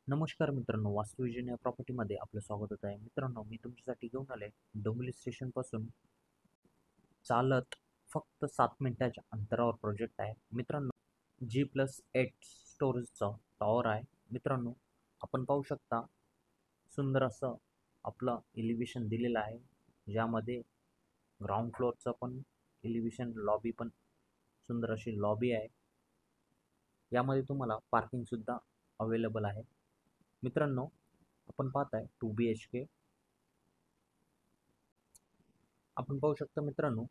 नमस्कार मित्रांनो, वास्तुविजन या प्रॉपर्टीमध्ये आपलं स्वागत होत आहे. मित्रांनो, मी तुमच्यासाठी घेऊन आले डोंबिवली स्टेशनपासून चालत फक्त 7 मिनिटाच्या अंतरावर प्रोजेक्ट आहे. मित्रांनो, G+8 स्टोरेजचा टॉवर आहे. मित्रांनो, आपण पाहू शकता सुंदर असं आपलं एलिव्हेशन दिलेलं आहे, ज्यामध्ये ग्राउंड फ्लोअरचं पण एलिव्हेशन, लॉबी पण सुंदर अशी लॉबी आहे. यामध्ये तुम्हाला पार्किंगसुद्धा अवेलेबल आहे. मित्रांनो, आपण पाहताय 2 BHK. आपण पाहू शकता मित्रांनो,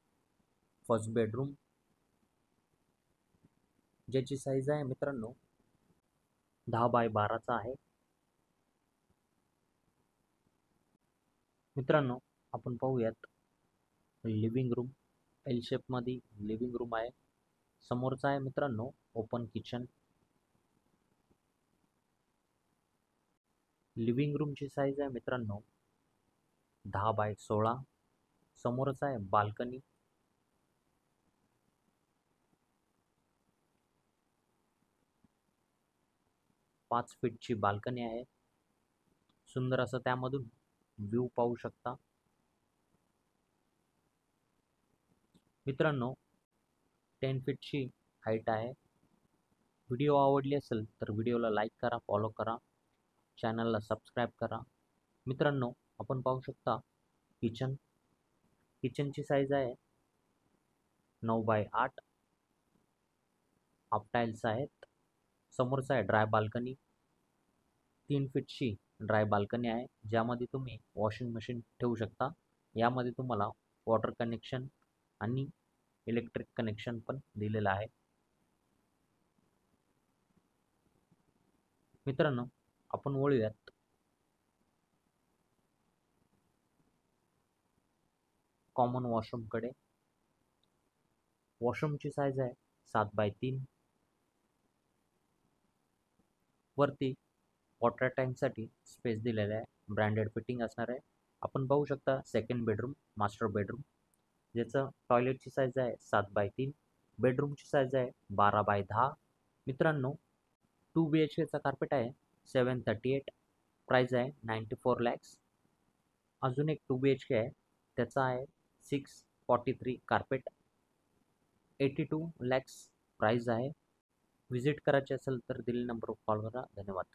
फर्स्ट बेडरूम ज्याची साईज आहे मित्रांनो 10 बाय 12 आहे. मित्रांनो, आपण पाहूयात लिव्हिंग रूम. एल शेपमध्ये लिव्हिंग रूम आहे. समोरचा आहे मित्रांनो ओपन किचन. लिव्हिंग रूमची साईज आहे मित्रांनो 10 बाय 16. समोरच आहे बाल्कनी. पाच फीटची बाल्कनी आहे. सुंदर असं त्यामधून व्ह्यू पाहू शकता. मित्रांनो, 10 फीटची हाईट आहे. व्हिडिओ आवडली असेल तर व्हिडिओला लाईक करा, फॉलो करा, चॅनलला सबस्क्राईब करा. मित्रांनो, आपण पाहू शकता किचनची साईज आहे 9 बाय 8. हाफ टाईल्स आहेत. समोरचा आहे ड्राय बाल्कनी. 3 फीटची ड्राय बाल्कनी आहे, ज्यामध्ये तुम्ही वॉशिंग मशीन ठेवू शकता. यामध्ये तुम्हाला वॉटर कनेक्शन आणि इलेक्ट्रिक कनेक्शन पण दिलेलं आहे. मित्रांनो, आपण वळूयात कॉमन वॉशरूमकडे. वॉशरूमची साईज आहे 7 बाय 3. वरती वॉटर टँकसाठी स्पेस दिलेला आहे. ब्रँडेड फिटिंग असणार आहे. आपण पाहू शकता सेकंड बेडरूम, मास्टर बेडरूम, ज्याचं टॉयलेटची साईज आहे 7 बाय 3. बेडरूमची साईज आहे 12 बाय 10. मित्रांनो, 2 BHKचा कार्पेट आहे 738. प्राईज आहे 94 लॅक्स. अजून एक 2 BHK आहे, त्याचा आहे 643 कार्पेट, 82 लॅक्स प्राईज आहे. व्हिजिट करायची असेल तर दिलेल्या नंबरवर कॉल करा. धन्यवाद.